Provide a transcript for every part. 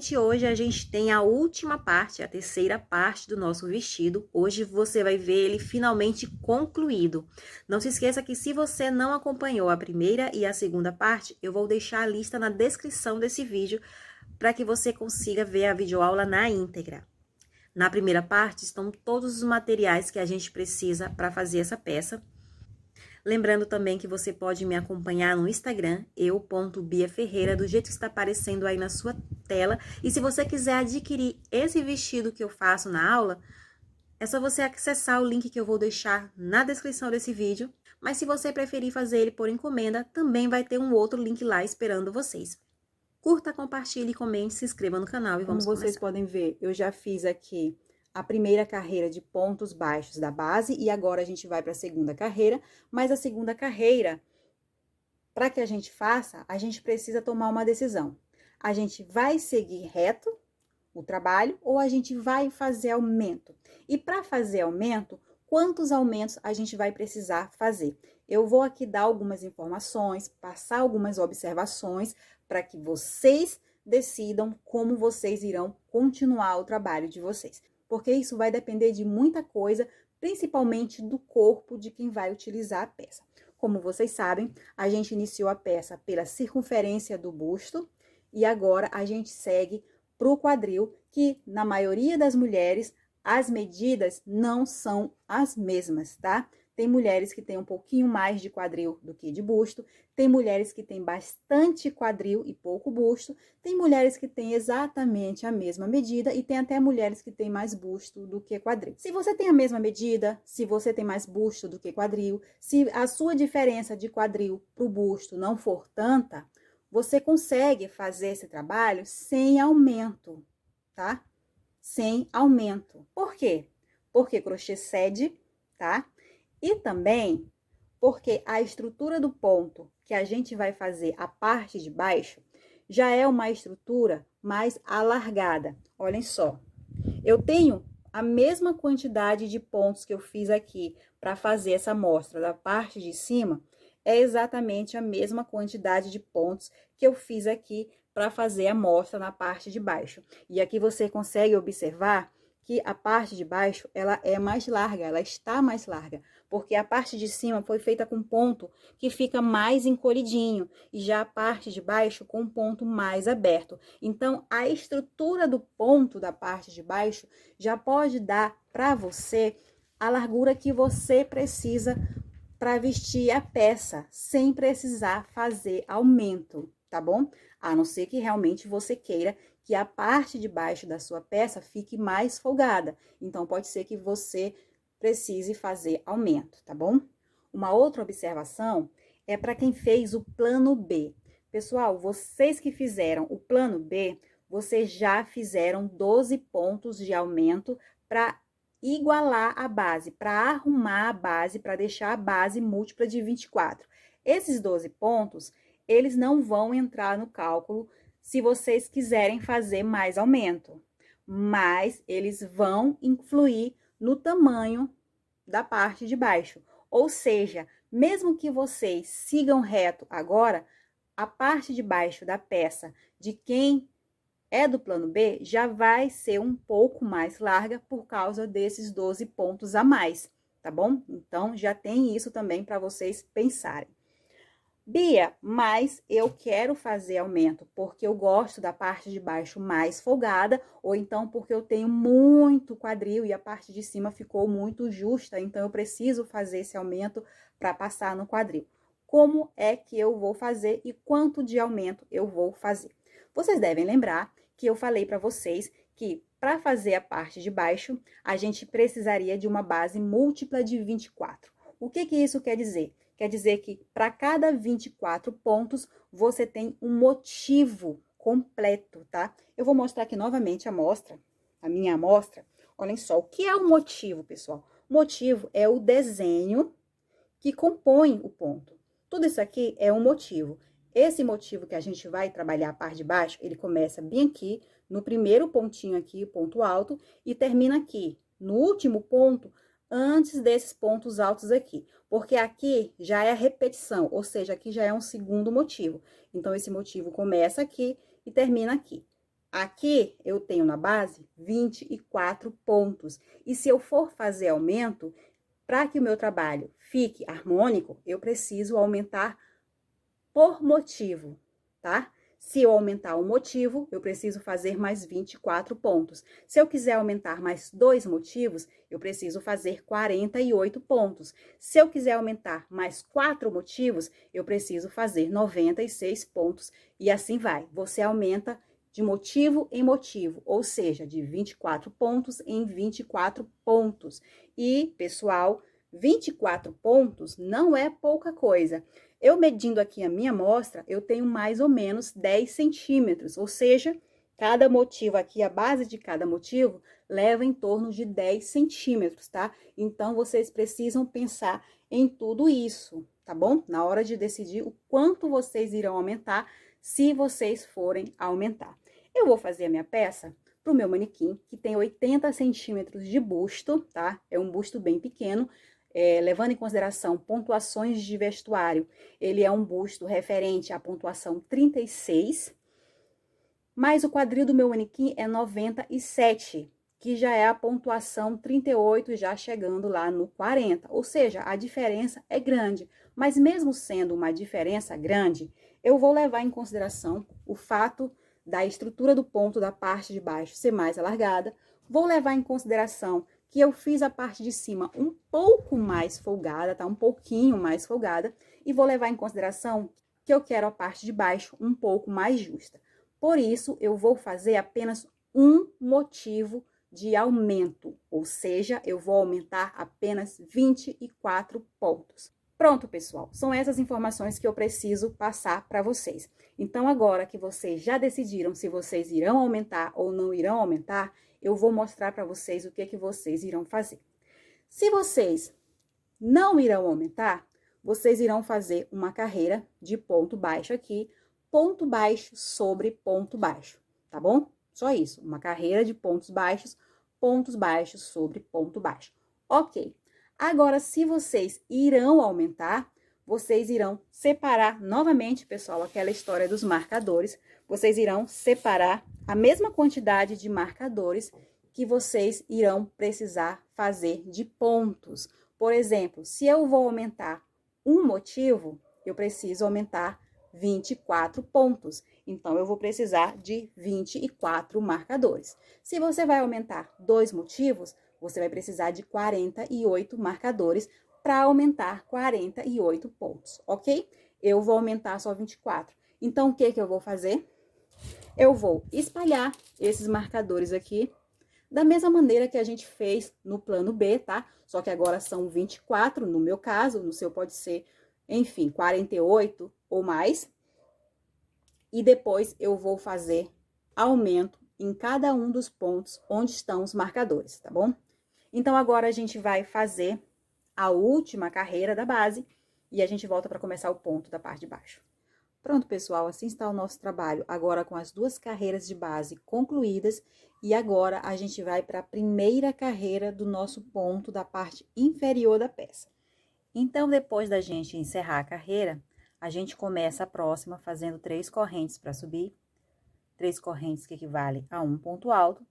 Gente, hoje a gente tem a última parte, a terceira parte do nosso vestido. Hoje você vai ver ele finalmente concluído. Não se esqueça que se você não acompanhou a primeira e a segunda parte, eu vou deixar a lista na descrição desse vídeo para que você consiga ver a videoaula na íntegra. Na primeira parte estão todos os materiais que a gente precisa para fazer essa peça. Lembrando também que você pode me acompanhar no Instagram, eu.biaferreira, do jeito que está aparecendo aí na sua tela. E se você quiser adquirir esse vestido que eu faço na aula, é só você acessar o link que eu vou deixar na descrição desse vídeo. Mas se você preferir fazer ele por encomenda, também vai ter um outro link lá esperando vocês. Curta, compartilhe, comente, se inscreva no canal e vamos começar. Como vocês podem ver, eu já fiz aqui a primeira carreira de pontos baixos da base e agora a gente vai para a segunda carreira, mas a segunda carreira, para que a gente faça, a gente precisa tomar uma decisão. A gente vai seguir reto o trabalho ou a gente vai fazer aumento? E para fazer aumento, quantos aumentos a gente vai precisar fazer? Eu vou aqui dar algumas informações, passar algumas observações para que vocês decidam como vocês irão continuar o trabalho de vocês. Porque isso vai depender de muita coisa, principalmente do corpo de quem vai utilizar a peça. Como vocês sabem, a gente iniciou a peça pela circunferência do busto e agora a gente segue para o quadril, que na maioria das mulheres as medidas não são as mesmas, tá? Tem mulheres que têm um pouquinho mais de quadril do que de busto, tem mulheres que têm bastante quadril e pouco busto, tem mulheres que têm exatamente a mesma medida e tem até mulheres que têm mais busto do que quadril. Se você tem a mesma medida, se você tem mais busto do que quadril, se a sua diferença de quadril para o busto não for tanta, você consegue fazer esse trabalho sem aumento, tá? Sem aumento. Por quê? Porque crochê cede, tá? E também porque a estrutura do ponto que a gente vai fazer a parte de baixo já é uma estrutura mais alargada. Olhem só, eu tenho a mesma quantidade de pontos que eu fiz aqui para fazer essa amostra da parte de cima, é exatamente a mesma quantidade de pontos que eu fiz aqui para fazer a amostra na parte de baixo. E aqui você consegue observar que a parte de baixo, ela é mais larga, ela está mais larga, porque a parte de cima foi feita com ponto que fica mais encolhidinho, e já a parte de baixo com ponto mais aberto. Então, a estrutura do ponto da parte de baixo já pode dar para você a largura que você precisa para vestir a peça, sem precisar fazer aumento, tá bom? A não ser que realmente você queira que a parte de baixo da sua peça fique mais folgada. Então, pode ser que você precise fazer aumento, tá bom? Uma outra observação é para quem fez o plano B. Pessoal, vocês que fizeram o plano B, vocês já fizeram 12 pontos de aumento para igualar a base, para arrumar a base, para deixar a base múltipla de 24. Esses 12 pontos, eles não vão entrar no cálculo se vocês quiserem fazer mais aumento, mas eles vão influir no tamanho da parte de baixo. Ou seja, mesmo que vocês sigam reto agora, a parte de baixo da peça de quem é do plano B já vai ser um pouco mais larga por causa desses 12 pontos a mais, tá bom? Então, já tem isso também para vocês pensarem. Bia, mas eu quero fazer aumento porque eu gosto da parte de baixo mais folgada, ou então porque eu tenho muito quadril e a parte de cima ficou muito justa, então eu preciso fazer esse aumento para passar no quadril. Como é que eu vou fazer e quanto de aumento eu vou fazer? Vocês devem lembrar que eu falei para vocês que para fazer a parte de baixo, a gente precisaria de uma base múltipla de 24. O que isso quer dizer? Quer dizer que para cada 24 pontos, você tem um motivo completo, tá? Eu vou mostrar aqui novamente a minha amostra. Olhem só, o que é o motivo, pessoal? O motivo é o desenho que compõe o ponto. Tudo isso aqui é um motivo. Esse motivo que a gente vai trabalhar a parte de baixo, ele começa bem aqui, no primeiro pontinho aqui, ponto alto, e termina aqui, no último ponto, antes desses pontos altos aqui, porque aqui já é a repetição, ou seja, aqui já é um segundo motivo. Então, esse motivo começa aqui e termina aqui. Aqui eu tenho na base 24 pontos. E se eu for fazer aumento, para que o meu trabalho fique harmônico, eu preciso aumentar por motivo, tá? Se eu aumentar um motivo, eu preciso fazer mais 24 pontos. Se eu quiser aumentar mais 2 motivos, eu preciso fazer 48 pontos. Se eu quiser aumentar mais 4 motivos, eu preciso fazer 96 pontos. E assim vai. Você aumenta de motivo em motivo, ou seja, de 24 pontos em 24 pontos. E, pessoal, 24 pontos não é pouca coisa. Eu medindo aqui a minha amostra, eu tenho mais ou menos 10 centímetros, ou seja, cada motivo aqui, a base de cada motivo, leva em torno de 10 centímetros, tá? Então, vocês precisam pensar em tudo isso, tá bom? Na hora de decidir o quanto vocês irão aumentar, se vocês forem aumentar. Eu vou fazer a minha peça pro meu manequim, que tem 80 centímetros de busto, tá? É um busto bem pequeno, levando em consideração pontuações de vestuário, ele é um busto referente à pontuação 36, mas o quadril do meu manequim é 97, que já é a pontuação 38, já chegando lá no 40, ou seja, a diferença é grande, mas mesmo sendo uma diferença grande, eu vou levar em consideração o fato da estrutura do ponto da parte de baixo ser mais alargada, vou levar em consideração que eu fiz a parte de cima um pouco mais folgada, tá? Um pouquinho mais folgada. E vou levar em consideração que eu quero a parte de baixo um pouco mais justa. Por isso, eu vou fazer apenas um motivo de aumento. Ou seja, eu vou aumentar apenas 24 pontos. Pronto, pessoal. São essas informações que eu preciso passar para vocês. Então, agora que vocês já decidiram se vocês irão aumentar ou não irão aumentar, eu vou mostrar para vocês o que vocês irão fazer. Se vocês não irão aumentar, vocês irão fazer uma carreira de ponto baixo aqui, ponto baixo sobre ponto baixo, tá bom? Só isso, uma carreira de pontos baixos sobre ponto baixo. Ok. Agora, se vocês irão aumentar, vocês irão separar novamente, pessoal, aquela história dos marcadores. Vocês irão separar a mesma quantidade de marcadores que vocês irão precisar fazer de pontos. Por exemplo, se eu vou aumentar um motivo, eu preciso aumentar 24 pontos. Então, eu vou precisar de 24 marcadores. Se você vai aumentar 2 motivos, você vai precisar de 48 marcadores para aumentar 48 pontos, ok? Eu vou aumentar só 24. Então, o que eu vou fazer? Eu vou espalhar esses marcadores aqui da mesma maneira que a gente fez no plano B, tá? Só que agora são 24, no meu caso, no seu pode ser, enfim, 48 ou mais. E depois eu vou fazer aumento em cada um dos pontos onde estão os marcadores, tá bom? Então, agora a gente vai fazer a última carreira da base e a gente volta para começar o ponto da parte de baixo. Pronto, pessoal, assim está o nosso trabalho, agora com as 2 carreiras de base concluídas, e agora a gente vai para a primeira carreira do nosso ponto da parte inferior da peça. Então, depois da gente encerrar a carreira, a gente começa a próxima fazendo 3 correntes para subir, 3 correntes que equivalem a um ponto alto.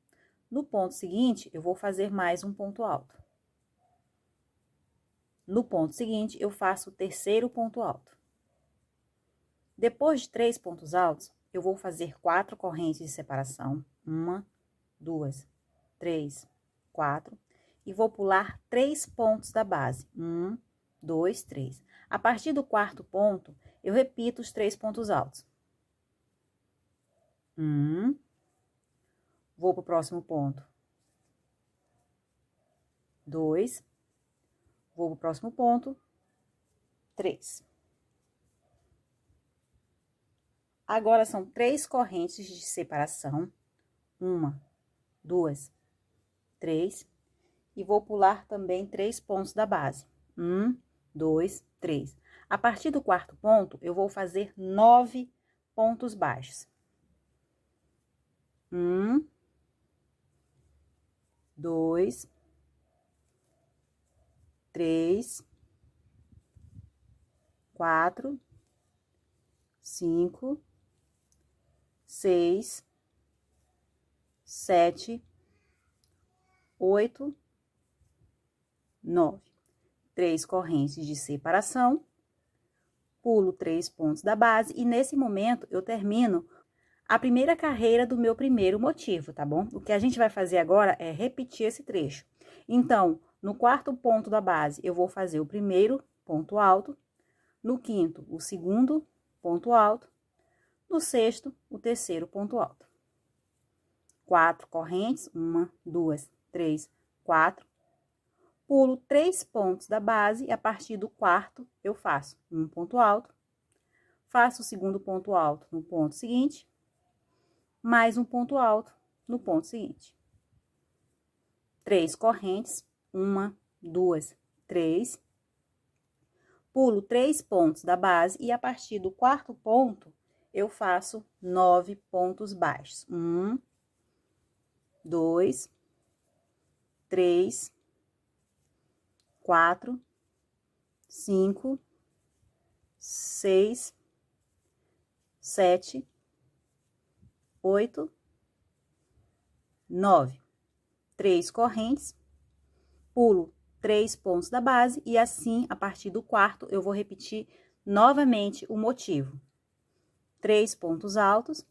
No ponto seguinte, eu vou fazer mais um ponto alto. No ponto seguinte, eu faço o terceiro ponto alto. Depois de 3 pontos altos, eu vou fazer 4 correntes de separação. 1, 2, 3, 4. E vou pular 3 pontos da base. 1, 2, 3. A partir do 4º ponto, eu repito os 3 pontos altos. 1. Vou para o próximo ponto. 2. Vou para o próximo ponto. 3. Agora, são 3 correntes de separação. 1, 2, 3. E vou pular também 3 pontos da base. 1, 2, 3. A partir do 4º ponto, eu vou fazer 9 pontos baixos. 1, 2, 3, 4, 5, 6, 7, 8, 9. 3 correntes de separação, pulo 3 pontos da base e nesse momento eu termino a primeira carreira do meu primeiro motivo, tá bom? O que a gente vai fazer agora é repetir esse trecho. Então, no quarto ponto da base, eu vou fazer o primeiro ponto alto, no quinto, o segundo ponto alto, no sexto, o terceiro ponto alto. 4 correntes, 1, 2, 3, 4. Pulo 3 pontos da base e a partir do quarto eu faço um ponto alto, faço o segundo ponto alto no ponto seguinte, mais um ponto alto no ponto seguinte. 3 correntes, 1, 2, 3. Pulo 3 pontos da base e a partir do quarto ponto eu faço 9 pontos baixos. 1, 2, 3, 4, 5, 6, 7, 8, 9. 3 correntes, pulo 3 pontos da base e assim, a partir do quarto, eu vou repetir novamente o motivo. 3 pontos altos.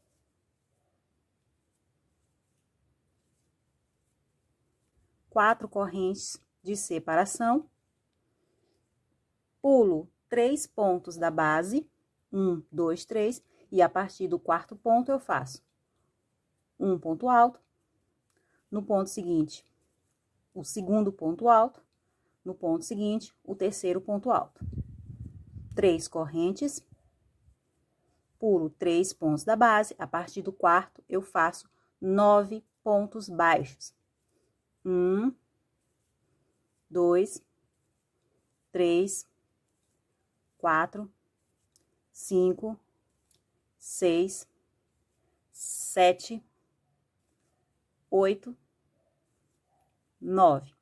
4 correntes de separação, pulo 3 pontos da base, 1, 2, 3, e a partir do quarto ponto eu faço um ponto alto, no ponto seguinte, o segundo ponto alto, no ponto seguinte, o terceiro ponto alto. 3 correntes, pulo 3 pontos da base, a partir do quarto eu faço 9 pontos baixos. 1, 2, 3, 4, 5, 6, 7, 8, 9.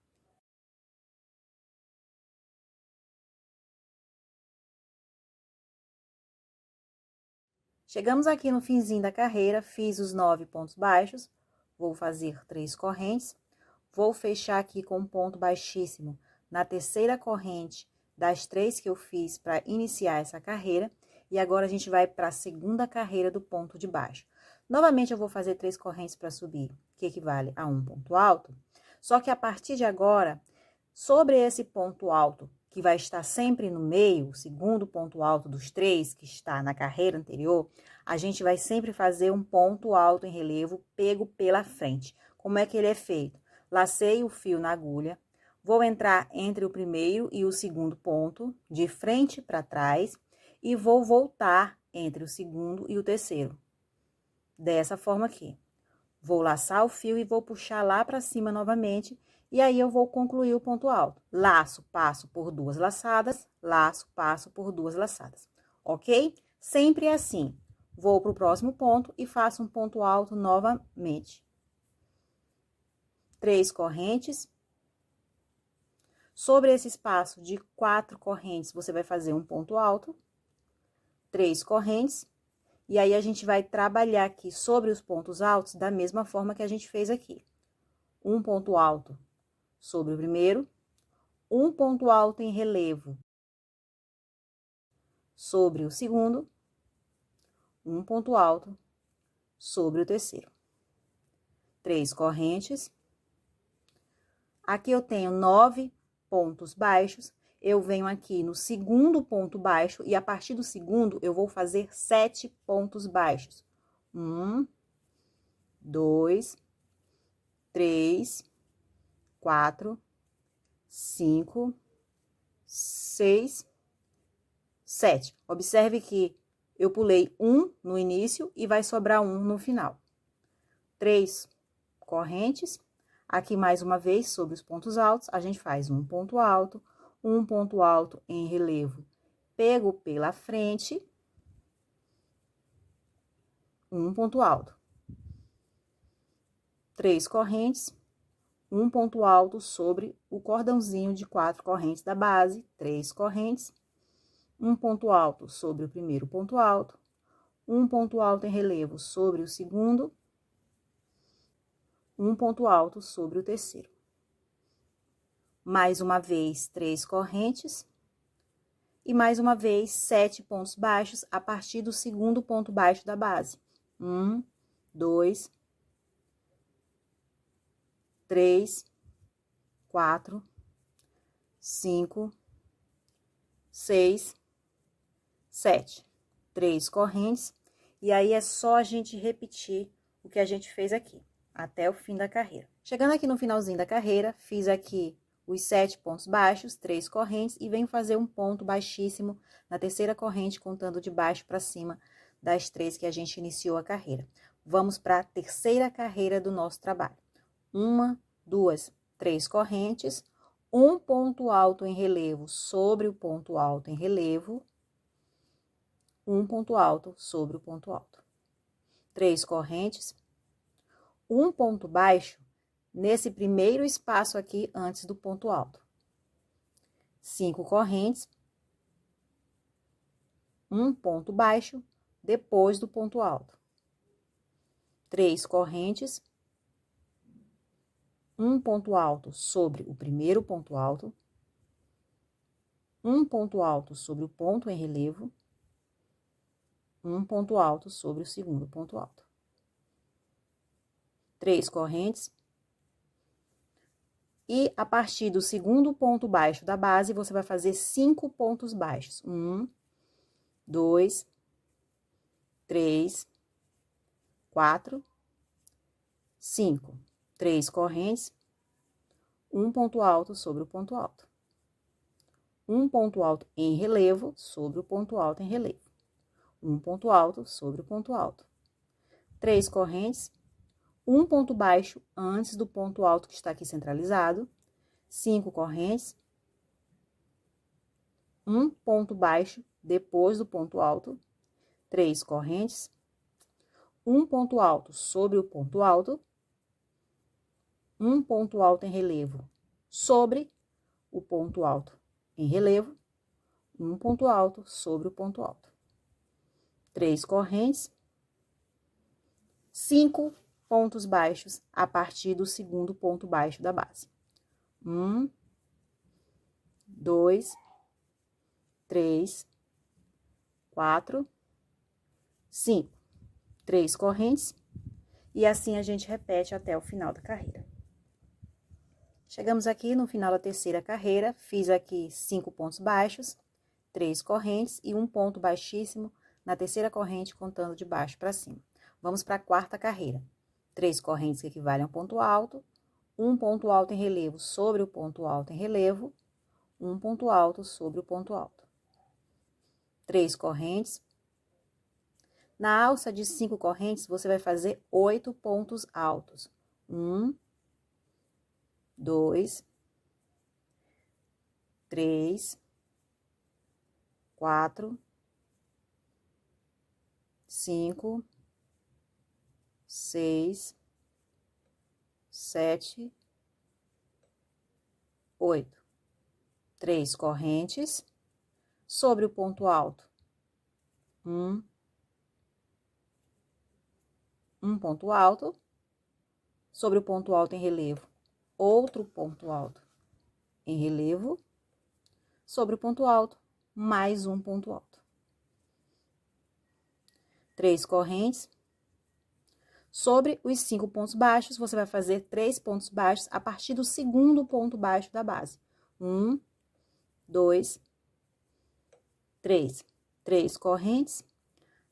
Chegamos aqui no finzinho da carreira, fiz os 9 pontos baixos, vou fazer 3 correntes, vou fechar aqui com um ponto baixíssimo na terceira corrente das 3 que eu fiz para iniciar essa carreira, e agora a gente vai para a segunda carreira do ponto de baixo. Novamente, eu vou fazer 3 correntes para subir, que equivale a um ponto alto, só que a partir de agora, sobre esse ponto alto, que vai estar sempre no meio, o segundo ponto alto dos 3 que está na carreira anterior, a gente vai sempre fazer um ponto alto em relevo pego pela frente. Como é que ele é feito? Lacei o fio na agulha, vou entrar entre o primeiro e o segundo ponto, de frente para trás, e vou voltar entre o segundo e o terceiro. Dessa forma aqui. Vou laçar o fio e vou puxar lá para cima novamente, e aí eu vou concluir o ponto alto. Laço, passo por 2 laçadas, laço, passo por 2 laçadas, ok? Sempre assim. Vou para o próximo ponto e faço um ponto alto novamente. 3 correntes. Sobre esse espaço de 4 correntes, você vai fazer um ponto alto, 3 correntes, e aí a gente vai trabalhar aqui sobre os pontos altos da mesma forma que a gente fez aqui. Um ponto alto sobre o primeiro, um ponto alto em relevo sobre o segundo, um ponto alto sobre o terceiro. 3 correntes. Aqui eu tenho 9 pontos baixos, eu venho aqui no segundo ponto baixo e a partir do segundo eu vou fazer 7 pontos baixos. 1, 2, 3, 4, 5, 6, 7. Observe que eu pulei 1 no início e vai sobrar 1 no final. 3 correntes. Aqui, mais uma vez, sobre os pontos altos, a gente faz um ponto alto em relevo pego pela frente, um ponto alto. 3 correntes, um ponto alto sobre o cordãozinho de 4 correntes da base, 3 correntes, um ponto alto sobre o primeiro ponto alto, um ponto alto em relevo sobre o segundo, um ponto alto sobre o terceiro. Mais uma vez, 3 correntes. E mais uma vez, 7 pontos baixos a partir do segundo ponto baixo da base. 1, 2, 3, 4, 5, 6, 7. 3 correntes. E aí, é só a gente repetir o que a gente fez aqui, até o fim da carreira. Chegando aqui no finalzinho da carreira, fiz aqui os 7 pontos baixos, 3 correntes, e venho fazer um ponto baixíssimo na terceira corrente, contando de baixo para cima das 3 que a gente iniciou a carreira. Vamos para a terceira carreira do nosso trabalho. 1, 2, 3 correntes, um ponto alto em relevo sobre o ponto alto em relevo, um ponto alto sobre o ponto alto. 3 correntes, um ponto baixo nesse primeiro espaço aqui antes do ponto alto. 5 correntes, um ponto baixo depois do ponto alto. 3 correntes, um ponto alto sobre o primeiro ponto alto, um ponto alto sobre o ponto em relevo, um ponto alto sobre o segundo ponto alto. 3 correntes. E a partir do segundo ponto baixo da base, você vai fazer 5 pontos baixos. 1, 2, 3, 4, 5. 3 correntes, um ponto alto sobre o ponto alto. Um ponto alto em relevo sobre o ponto alto em relevo. Um ponto alto sobre o ponto alto. 3 correntes, um ponto baixo antes do ponto alto que está aqui centralizado. 5 correntes, um ponto baixo depois do ponto alto. 3 correntes, um ponto alto sobre o ponto alto. Um ponto alto em relevo sobre o ponto alto em relevo. Um ponto alto sobre o ponto alto. 3 correntes, 5 pontos baixos a partir do segundo ponto baixo da base. 1, 2, 3, 4, 5. 3 correntes, e assim a gente repete até o final da carreira. Chegamos aqui no final da terceira carreira, fiz aqui 5 pontos baixos, 3 correntes e um ponto baixíssimo na terceira corrente, contando de baixo para cima. Vamos para a quarta carreira. 3 correntes que equivalem a um ponto alto, um ponto alto em relevo sobre o ponto alto em relevo, um ponto alto sobre o ponto alto. 3 correntes. Na alça de 5 correntes, você vai fazer 8 pontos altos. 1, 2, 3, 4, 5, 6, 7, 8. 3 correntes sobre o ponto alto. Um ponto alto sobre o ponto alto em relevo. Outro ponto alto em relevo sobre o ponto alto, mais um ponto alto. 3 correntes. Sobre os 5 pontos baixos, você vai fazer 3 pontos baixos a partir do segundo ponto baixo da base. 1, 2, 3. 3 correntes.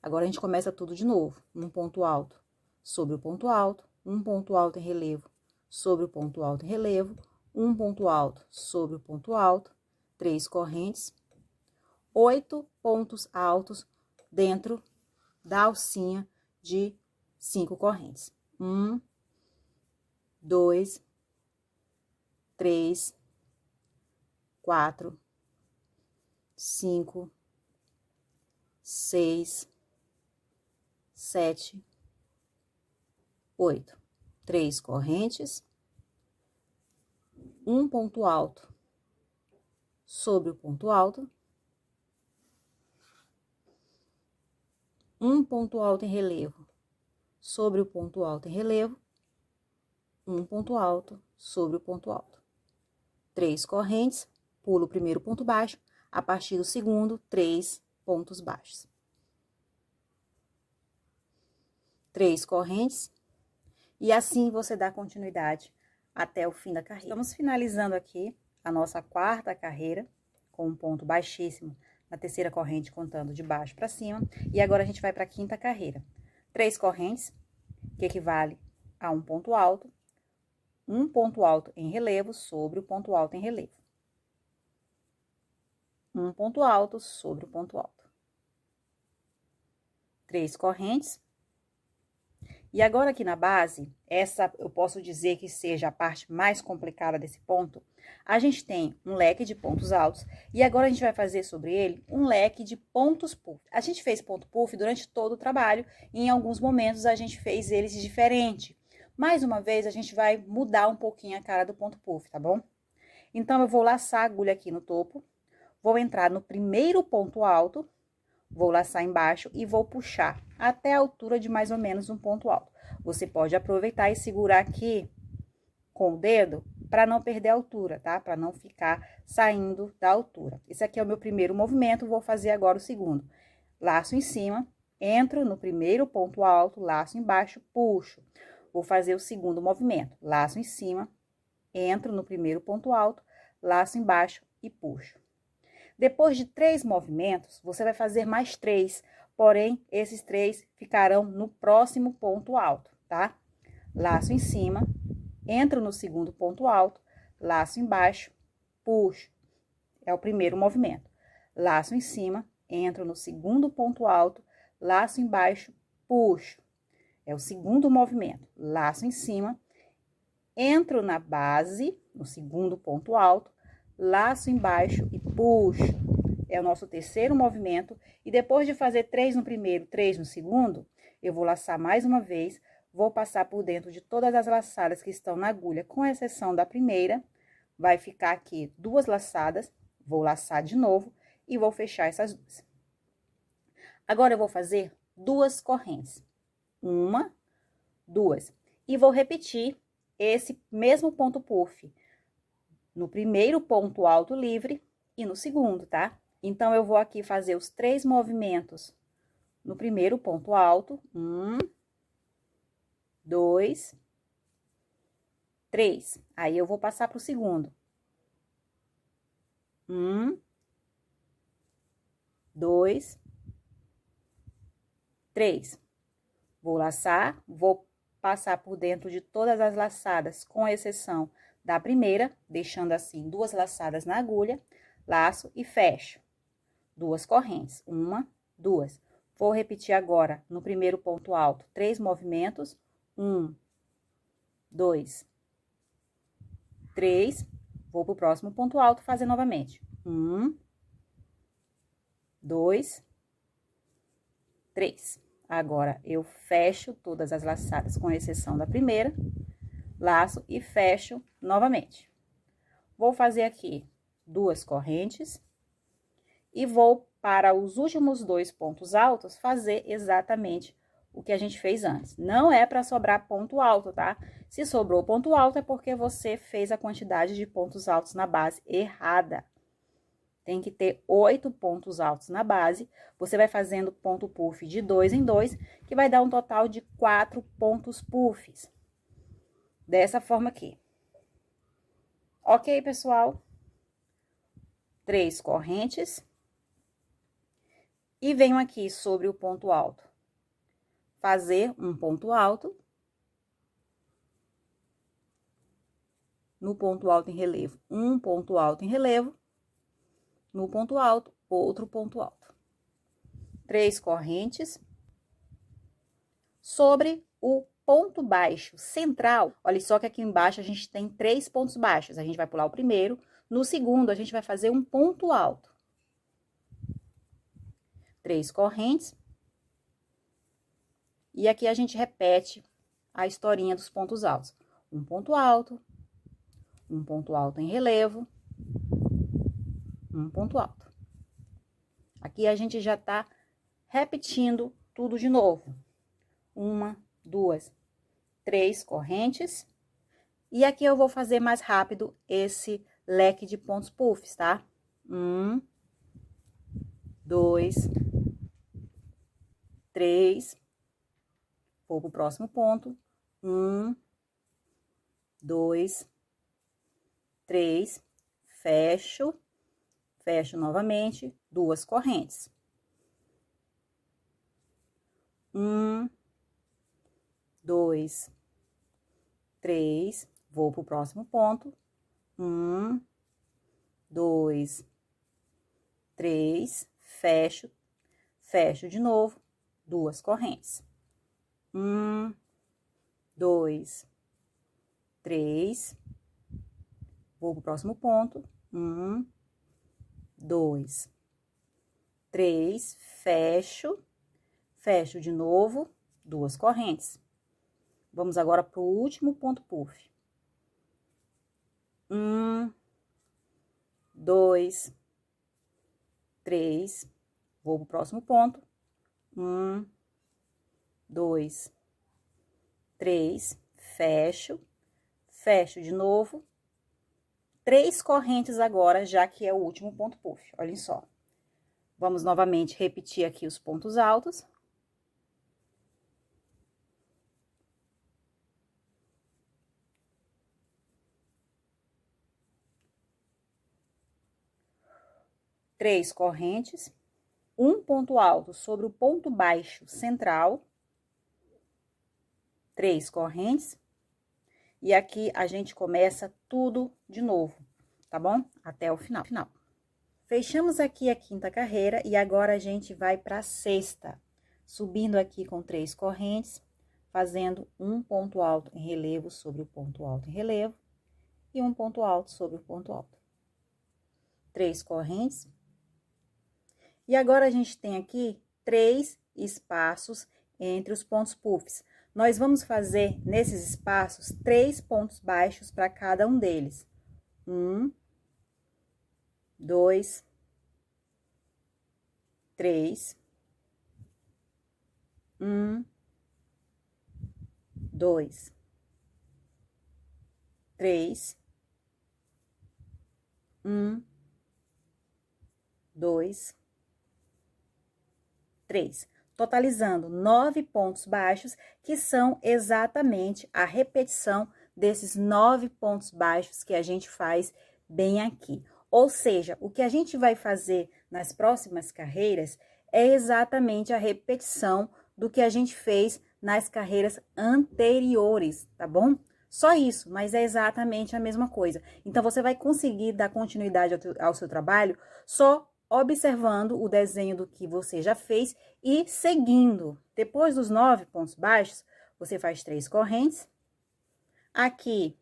Agora, a gente começa tudo de novo. Um ponto alto sobre o ponto alto, um ponto alto em relevo sobre o ponto alto em relevo, um ponto alto sobre o ponto alto, 3 correntes, 8 pontos altos dentro da alcinha de 5 correntes. 1, 2, 3, 4, 5, 6, 7, 8. 3 correntes, um ponto alto sobre o ponto alto, um ponto alto em relevo sobre o ponto alto em relevo, um ponto alto sobre o ponto alto. 3 correntes, pulo o primeiro ponto baixo, a partir do segundo, 3 pontos baixos. 3 correntes, e assim você dá continuidade até o fim da carreira. Estamos finalizando aqui a nossa quarta carreira, com um ponto baixíssimo na terceira corrente, contando de baixo para cima, e agora a gente vai para a quinta carreira. 3 correntes, que equivale a um ponto alto em relevo sobre o ponto alto em relevo. Um ponto alto sobre o ponto alto. 3 correntes. E agora aqui na base, essa eu posso dizer que seja a parte mais complicada desse ponto, a gente tem um leque de pontos altos e agora a gente vai fazer sobre ele um leque de pontos puff. A gente fez ponto puff durante todo o trabalho e em alguns momentos a gente fez eles diferente. Mais uma vez, a gente vai mudar um pouquinho a cara do ponto puff, tá bom? Então, eu vou laçar a agulha aqui no topo, vou entrar no primeiro ponto alto, vou laçar embaixo e vou puxar até a altura de mais ou menos um ponto alto. Você pode aproveitar e segurar aqui com o dedo para não perder a altura, tá? Para não ficar saindo da altura. Esse aqui é o meu primeiro movimento, vou fazer agora o segundo. Laço em cima, entro no primeiro ponto alto, laço embaixo, puxo. Vou fazer o segundo movimento, laço em cima, entro no primeiro ponto alto, laço embaixo e puxo. Depois de 3 movimentos, você vai fazer mais 3, porém, esses 3 ficarão no próximo ponto alto, tá? Laço em cima, entro no segundo ponto alto, laço embaixo, puxo. É o primeiro movimento. Laço em cima, entro no segundo ponto alto, laço embaixo, puxo. É o segundo movimento. Laço em cima, entro na base, no segundo ponto alto, laço embaixo e puxo. É o nosso terceiro movimento. E depois de fazer 3 no primeiro, 3 no segundo, eu vou laçar mais uma vez, vou passar por dentro de todas as laçadas que estão na agulha, com exceção da primeira. Vai ficar aqui 2 laçadas, vou laçar de novo e vou fechar essas 2. Agora, eu vou fazer 2 correntes. 1, 2. E vou repetir esse mesmo ponto puff no primeiro ponto alto livre e no segundo, tá? Então, eu vou aqui fazer os 3 movimentos no primeiro ponto alto. 1, 2, 3. Aí, eu vou passar para o segundo. 1, 2, 3. Vou laçar, vou passar por dentro de todas as laçadas, com exceção da primeira, deixando assim 2 laçadas na agulha, laço e fecho. 2 correntes, 1, 2. Vou repetir agora no primeiro ponto alto, 3 movimentos, 1, 2, 3. Vou pro próximo ponto alto fazer novamente. 1, 2, 3. Agora, eu fecho todas as laçadas, com exceção da primeira, laço e fecho novamente. Vou fazer aqui 2 correntes e vou para os últimos 2 pontos altos fazer exatamente o que a gente fez antes. Não é para sobrar ponto alto, tá? Se sobrou ponto alto é porque você fez a quantidade de pontos altos na base errada. Tem que ter 8 pontos altos na base. Você vai fazendo ponto puff de 2 em 2, que vai dar um total de 4 pontos puffs. Dessa forma aqui. Ok, pessoal? 3 correntes. E venho aqui sobre o ponto alto. Fazer um ponto alto. No ponto alto em relevo, um ponto alto em relevo. No ponto alto, outro ponto alto. 3 correntes. Sobre o ponto baixo central, olha só que aqui embaixo a gente tem 3 pontos baixos. A gente vai pular o primeiro, no segundo a gente vai fazer um ponto alto. 3 correntes. E aqui a gente repete a historinha dos pontos altos. Um ponto alto em relevo, um ponto alto. Aqui a gente já tá repetindo tudo de novo. 1, 2, 3 correntes. E aqui eu vou fazer mais rápido esse leque de pontos puffs, tá? 1, 2, 3, vou pro próximo ponto. 1, 2, 3, fecho novamente, 2 correntes. 1, 2, 3, vou pro próximo ponto. 1, 2, 3, fecho de novo, 2 correntes. 1, 2, 3, vou pro próximo ponto. 1, 2, 3, fecho de novo, 2 correntes. Vamos agora pro último ponto puff. 1, 2, 3, vou pro próximo ponto. 1, 2, 3, fecho de novo. 3 correntes agora, já que é o último ponto puff, olhem só. Vamos novamente repetir aqui os pontos altos. Três correntes, um ponto alto sobre o ponto baixo central, 3 correntes, e aqui a gente começa tudo de novo, tá bom? Até o final. Fechamos aqui a 5ª carreira e agora a gente vai para a 6ª, subindo aqui com 3 correntes, fazendo um ponto alto em relevo sobre o ponto alto em relevo e um ponto alto sobre o ponto alto. 3 correntes. E agora a gente tem aqui 3 espaços entre os pontos puffs. Nós vamos fazer nesses espaços 3 pontos baixos para cada um deles. 1, 2, 3, 1, 2, 3, 1, 2, 3. Totalizando 9 pontos baixos, que são exatamente a repetição desses 9 pontos baixos que a gente faz bem aqui. Ou seja, o que a gente vai fazer nas próximas carreiras é exatamente a repetição do que a gente fez nas carreiras anteriores, tá bom? Só isso, mas é exatamente a mesma coisa. Então, você vai conseguir dar continuidade ao seu trabalho só observando o desenho do que você já fez e seguindo. Depois dos 9 pontos baixos, você faz 3 correntes. Aqui,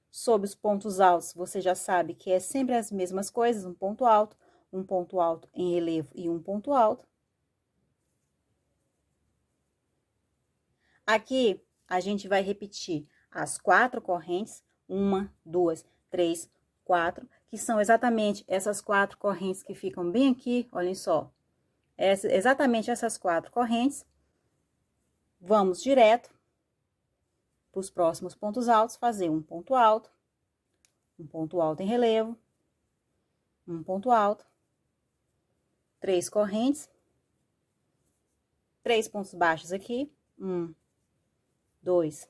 sob os pontos altos, você já sabe que é sempre as mesmas coisas, um ponto alto em relevo e um ponto alto. Aqui, a gente vai repetir as 4 correntes, 1, 2, 3, 4, que são exatamente essas 4 correntes que ficam bem aqui, olhem só. Exatamente essas 4 correntes. Vamos direto para os próximos pontos altos, fazer um ponto alto em relevo, um ponto alto, 3 correntes, 3 pontos baixos aqui, 1, 2,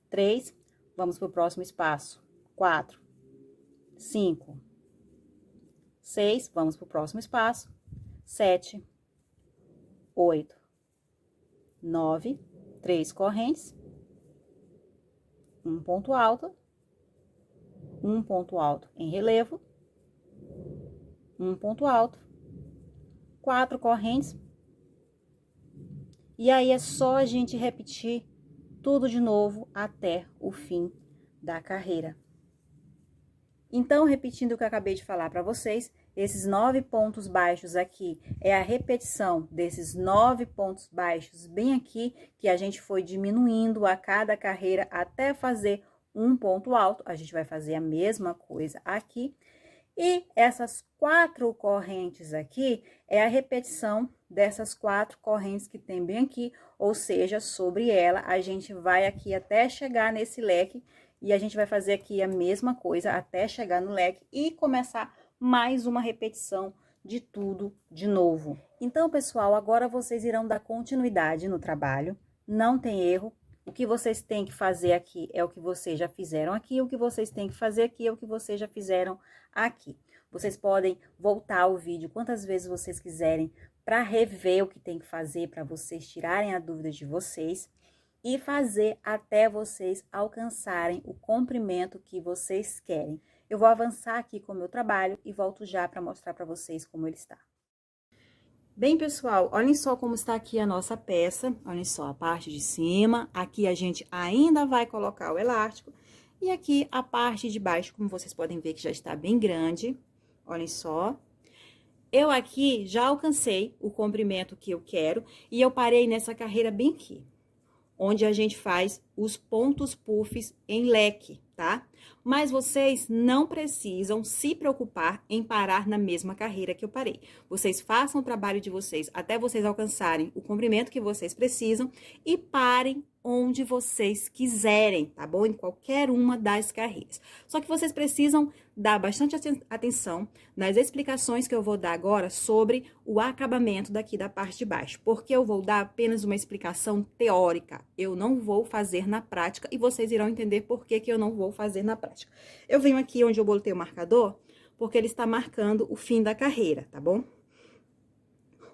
3, vamos para o próximo espaço, 4, 5, 6, vamos para o próximo espaço, 7, 8, 9, 3 correntes, um ponto alto em relevo, um ponto alto, 4 correntes, e aí é só a gente repetir tudo de novo até o fim da carreira. Então, repetindo o que eu acabei de falar para vocês, esses 9 pontos baixos aqui é a repetição desses 9 pontos baixos bem aqui, que a gente foi diminuindo a cada carreira até fazer um ponto alto. A gente vai fazer a mesma coisa aqui. E essas 4 correntes aqui é a repetição dessas 4 correntes que tem bem aqui, ou seja, sobre ela a gente vai aqui até chegar nesse leque E a gente vai fazer aqui a mesma coisa até chegar no leque e começar mais uma repetição de tudo de novo. Então, pessoal, agora vocês irão dar continuidade no trabalho, não tem erro. O que vocês têm que fazer aqui é o que vocês já fizeram aqui, o que vocês têm que fazer aqui é o que vocês já fizeram aqui. Vocês podem voltar o vídeo quantas vezes vocês quiserem para rever o que tem que fazer, para vocês tirarem a dúvida de vocês e fazer até vocês alcançarem o comprimento que vocês querem. Eu vou avançar aqui com o meu trabalho e volto já para mostrar para vocês como ele está. Bem, pessoal, olhem só como está aqui a nossa peça, olhem só a parte de cima, aqui a gente ainda vai colocar o elástico, e aqui a parte de baixo, como vocês podem ver que já está bem grande, olhem só. Eu aqui já alcancei o comprimento que eu quero, e eu parei nessa carreira bem aqui, onde a gente faz os pontos puffs em leque, tá? Mas vocês não precisam se preocupar em parar na mesma carreira que eu parei. Vocês façam o trabalho de vocês até vocês alcançarem o comprimento que vocês precisam e parem onde vocês quiserem, tá bom? Em qualquer uma das carreiras. Só que vocês precisam dar bastante atenção nas explicações que eu vou dar agora sobre o acabamento daqui da parte de baixo, porque eu vou dar apenas uma explicação teórica. Eu não vou fazer na prática e vocês irão entender por que eu não vou fazer na prática. Eu venho aqui onde eu botei o marcador, porque ele está marcando o fim da carreira, tá bom?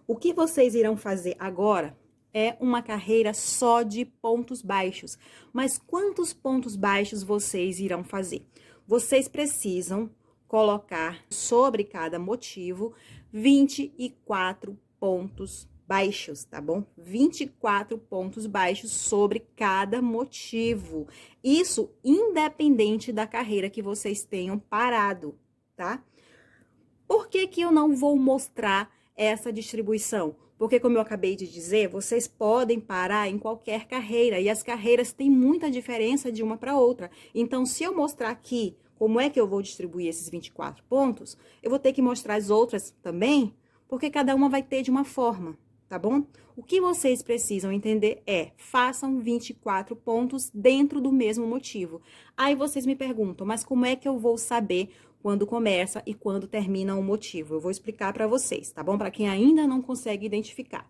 O que vocês irão fazer agora é uma carreira só de pontos baixos. Mas quantos pontos baixos vocês irão fazer? Vocês precisam colocar sobre cada motivo 24 pontos baixos, tá bom? 24 pontos baixos sobre cada motivo. Isso independente da carreira que vocês tenham parado, tá? Por que que eu não vou mostrar essa distribuição? Porque, como eu acabei de dizer, vocês podem parar em qualquer carreira, e as carreiras têm muita diferença de uma para outra. Então, se eu mostrar aqui como é que eu vou distribuir esses 24 pontos, eu vou ter que mostrar as outras também, porque cada uma vai ter de uma forma, tá bom? O que vocês precisam entender é, façam 24 pontos dentro do mesmo motivo. Aí vocês me perguntam, mas como é que eu vou saber quando começa e quando termina o motivo? Eu vou explicar para vocês, tá bom? Para quem ainda não consegue identificar.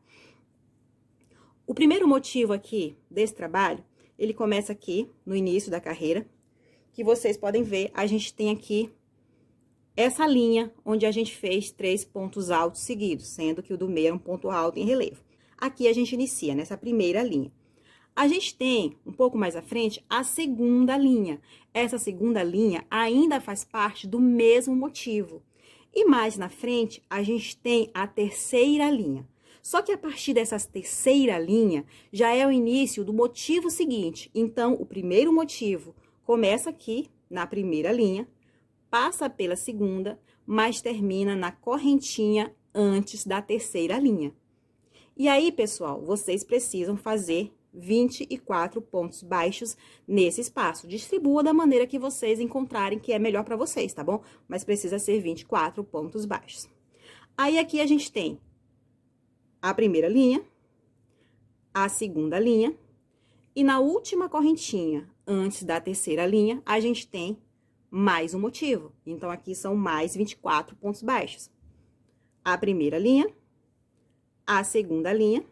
O primeiro motivo aqui desse trabalho, ele começa aqui no início da carreira, que vocês podem ver, a gente tem aqui essa linha onde a gente fez 3 pontos altos seguidos, sendo que o do meio é um ponto alto em relevo. Aqui a gente inicia nessa primeira linha. A gente tem, um pouco mais à frente, a segunda linha. Essa segunda linha ainda faz parte do mesmo motivo. E mais na frente, a gente tem a terceira linha. Só que a partir dessa terceira linha, já é o início do motivo seguinte. Então, o primeiro motivo começa aqui, na primeira linha, passa pela segunda, mas termina na correntinha antes da terceira linha. E aí, pessoal, vocês precisam fazer 24 pontos baixos nesse espaço. Distribua da maneira que vocês encontrarem que é melhor para vocês, tá bom? Mas precisa ser 24 pontos baixos. Aí, aqui a gente tem a primeira linha, a segunda linha, e na última correntinha, antes da terceira linha, a gente tem mais um motivo. Então, aqui são mais 24 pontos baixos. A primeira linha, a segunda linha,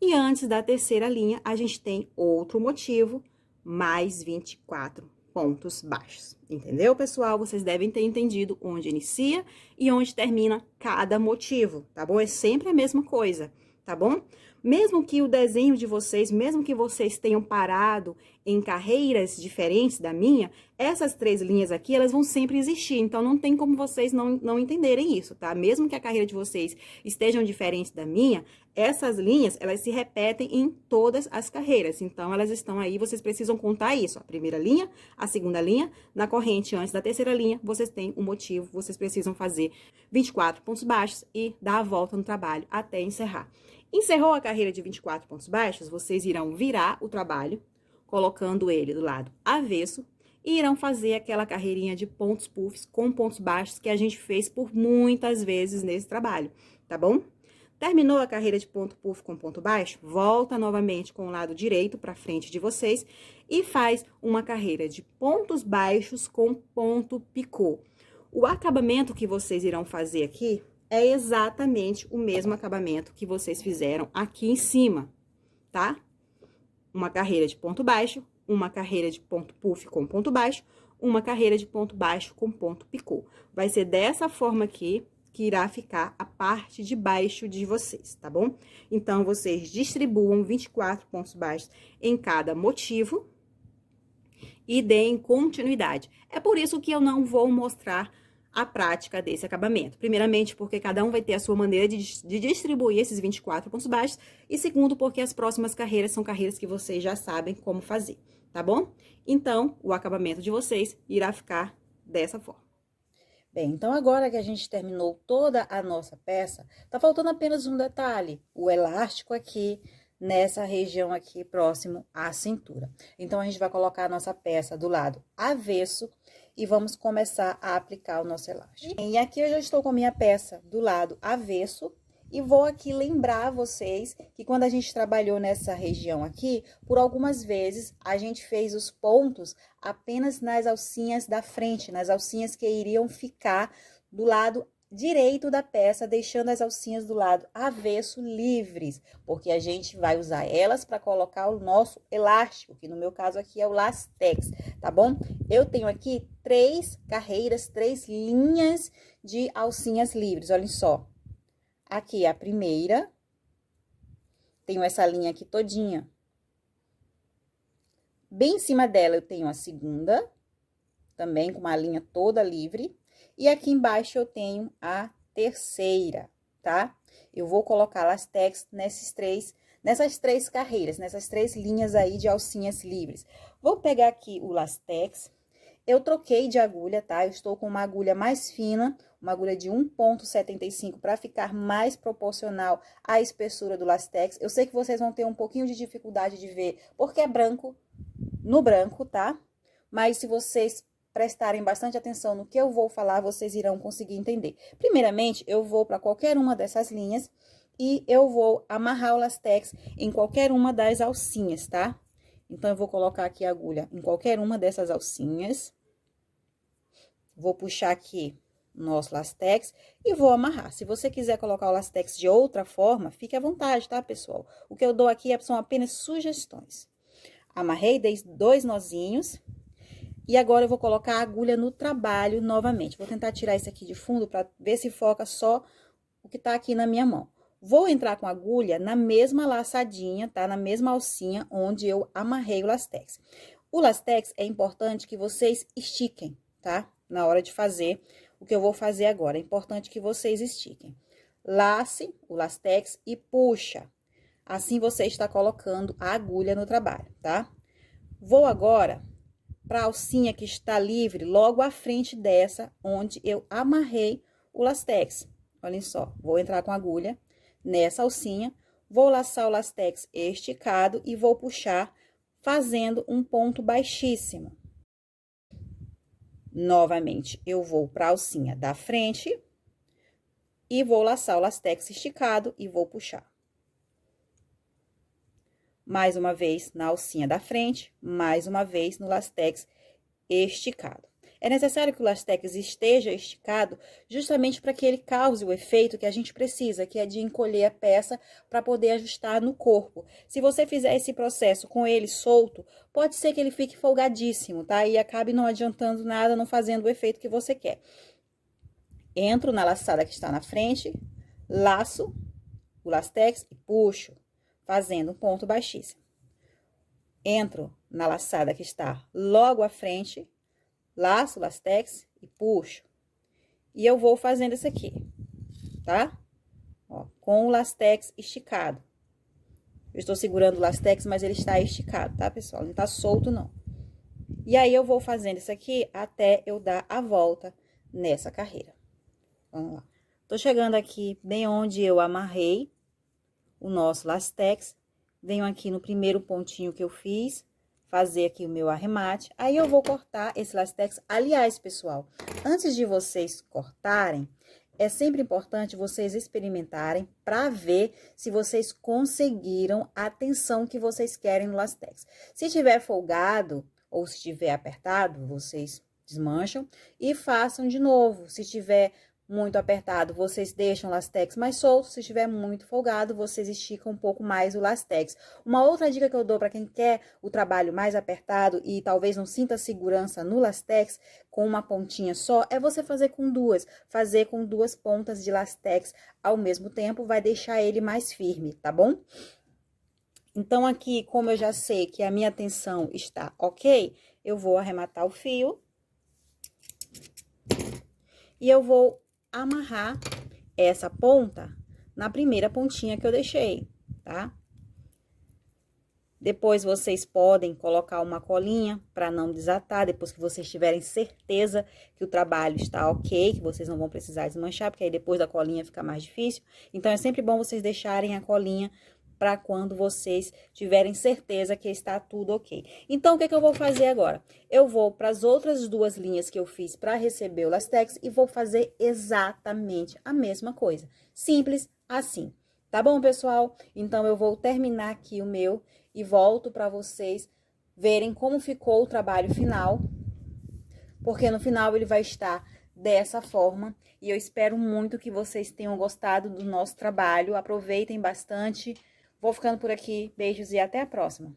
e antes da terceira linha, a gente tem outro motivo, mais 24 pontos baixos. Entendeu, pessoal? Vocês devem ter entendido onde inicia e onde termina cada motivo, tá bom? É sempre a mesma coisa, tá bom? Mesmo que o desenho de vocês, mesmo que vocês tenham parado em carreiras diferentes da minha, essas 3 linhas aqui, elas vão sempre existir. Então, não tem como vocês não entenderem isso, tá? Mesmo que a carreira de vocês estejam diferentes da minha, essas linhas, elas se repetem em todas as carreiras. Então, elas estão aí, vocês precisam contar isso. A primeira linha, a segunda linha, na corrente antes da terceira linha, vocês têm um motivo, vocês precisam fazer 24 pontos baixos e dar a volta no trabalho até encerrar. Encerrou a carreira de 24 pontos baixos, vocês irão virar o trabalho, colocando ele do lado avesso, e irão fazer aquela carreirinha de pontos puffs com pontos baixos que a gente fez por muitas vezes nesse trabalho, tá bom? Terminou a carreira de ponto puff com ponto baixo, volta novamente com o lado direito para frente de vocês e faz uma carreira de pontos baixos com ponto picô. O acabamento que vocês irão fazer aqui é exatamente o mesmo acabamento que vocês fizeram aqui em cima, tá? Uma carreira de ponto baixo, uma carreira de ponto puff com ponto baixo, uma carreira de ponto baixo com ponto picô. Vai ser dessa forma aqui que irá ficar a parte de baixo de vocês, tá bom? Então, vocês distribuam 24 pontos baixos em cada motivo e deem continuidade. É por isso que eu não vou mostrar a prática desse acabamento. Primeiramente, porque cada um vai ter a sua maneira de distribuir esses 24 pontos baixos. E segundo, porque as próximas carreiras são carreiras que vocês já sabem como fazer, tá bom? Então, o acabamento de vocês irá ficar dessa forma. Bem, então agora que a gente terminou toda a nossa peça, tá faltando apenas um detalhe, o elástico aqui, nessa região aqui próximo à cintura. Então, a gente vai colocar a nossa peça do lado avesso e vamos começar a aplicar o nosso elástico. E aqui eu já estou com a minha peça do lado avesso. E vou aqui lembrar vocês que quando a gente trabalhou nessa região aqui, por algumas vezes a gente fez os pontos apenas nas alcinhas da frente, nas alcinhas que iriam ficar do lado direito da peça, deixando as alcinhas do lado avesso livres, porque a gente vai usar elas para colocar o nosso elástico, que no meu caso aqui é o lastex, tá bom? Eu tenho aqui 3 carreiras, 3 linhas de alcinhas livres, olhem só. Aqui a primeira, tenho essa linha aqui todinha. Bem em cima dela eu tenho a segunda, também com uma linha toda livre. E aqui embaixo eu tenho a terceira, tá? Eu vou colocar lastex nessas três carreiras, nessas 3 linhas aí de alcinhas livres. Vou pegar aqui o lastex. Eu troquei de agulha, tá? Eu estou com uma agulha mais fina, uma agulha de 1,75 para ficar mais proporcional à espessura do lastex. Eu sei que vocês vão ter um pouquinho de dificuldade de ver, porque é branco no branco, tá? Mas se vocês prestarem bastante atenção no que eu vou falar, vocês irão conseguir entender. Primeiramente, eu vou para qualquer uma dessas linhas e eu vou amarrar o lastex em qualquer uma das alcinhas, tá? Então, eu vou colocar aqui a agulha em qualquer uma dessas alcinhas. Vou puxar aqui o nosso lastex e vou amarrar. Se você quiser colocar o lastex de outra forma, fique à vontade, tá, pessoal? O que eu dou aqui são apenas sugestões. Amarrei, dei 2 nozinhos. E agora, eu vou colocar a agulha no trabalho novamente. Vou tentar tirar isso aqui de fundo para ver se foca só o que tá aqui na minha mão. Vou entrar com a agulha na mesma laçadinha, tá? Na mesma alcinha onde eu amarrei o lastex. O lastex é importante que vocês estiquem, tá? Na hora de fazer o que eu vou fazer agora. É importante que vocês estiquem. Lace o lastex e puxa. Assim, você está colocando a agulha no trabalho, tá? Vou agora para a alcinha que está livre, logo à frente dessa, onde eu amarrei o lastex. Olhem só, vou entrar com a agulha nessa alcinha, vou laçar o lastex esticado e vou puxar, fazendo um ponto baixíssimo. Novamente, eu vou para a alcinha da frente e vou laçar o lastex esticado e vou puxar. Mais uma vez na alcinha da frente, mais uma vez no lastex esticado. É necessário que o lastex esteja esticado justamente para que ele cause o efeito que a gente precisa, que é de encolher a peça para poder ajustar no corpo. Se você fizer esse processo com ele solto, pode ser que ele fique folgadíssimo, tá? E acabe não adiantando nada, não fazendo o efeito que você quer. Entro na laçada que está na frente, laço o lastex e puxo, fazendo um ponto baixíssimo. Entro na laçada que está logo à frente, laço o lastex e puxo. E eu vou fazendo isso aqui, tá? Ó, com o lastex esticado. Eu estou segurando o lastex, mas ele está esticado, tá, pessoal? Não tá solto, não. E aí, eu vou fazendo isso aqui até eu dar a volta nessa carreira. Vamos lá. Tô chegando aqui bem onde eu amarrei o nosso lastex. Venho aqui no primeiro pontinho que eu fiz, fazer aqui o meu arremate. Aí, eu vou cortar esse lastex. Aliás, pessoal, antes de vocês cortarem, é sempre importante vocês experimentarem para ver se vocês conseguiram a tensão que vocês querem no lastex. Se tiver folgado ou se tiver apertado, vocês desmancham e façam de novo. Se tiver muito apertado, vocês deixam o lastex mais solto. Se estiver muito folgado, vocês esticam um pouco mais o lastex. Uma outra dica que eu dou para quem quer o trabalho mais apertado e talvez não sinta segurança no lastex com uma pontinha só, é você fazer com duas. Fazer com duas pontas de lastex ao mesmo tempo vai deixar ele mais firme, tá bom? Então, aqui, como eu já sei que a minha tensão está ok, eu vou arrematar o fio. E eu vou amarrar essa ponta na primeira pontinha que eu deixei, tá? Depois, vocês podem colocar uma colinha para não desatar, depois que vocês tiverem certeza que o trabalho está ok, que vocês não vão precisar desmanchar, porque aí depois da colinha fica mais difícil. Então, é sempre bom vocês deixarem a colinha para quando vocês tiverem certeza que está tudo ok. Então, o que eu vou fazer agora? Eu vou para as outras duas linhas que eu fiz para receber o lastex e vou fazer exatamente a mesma coisa. Simples assim. Tá bom, pessoal? Então, eu vou terminar aqui o meu e volto para vocês verem como ficou o trabalho final, porque no final ele vai estar dessa forma. E eu espero muito que vocês tenham gostado do nosso trabalho. Aproveitem bastante. Vou ficando por aqui. Beijos e até a próxima.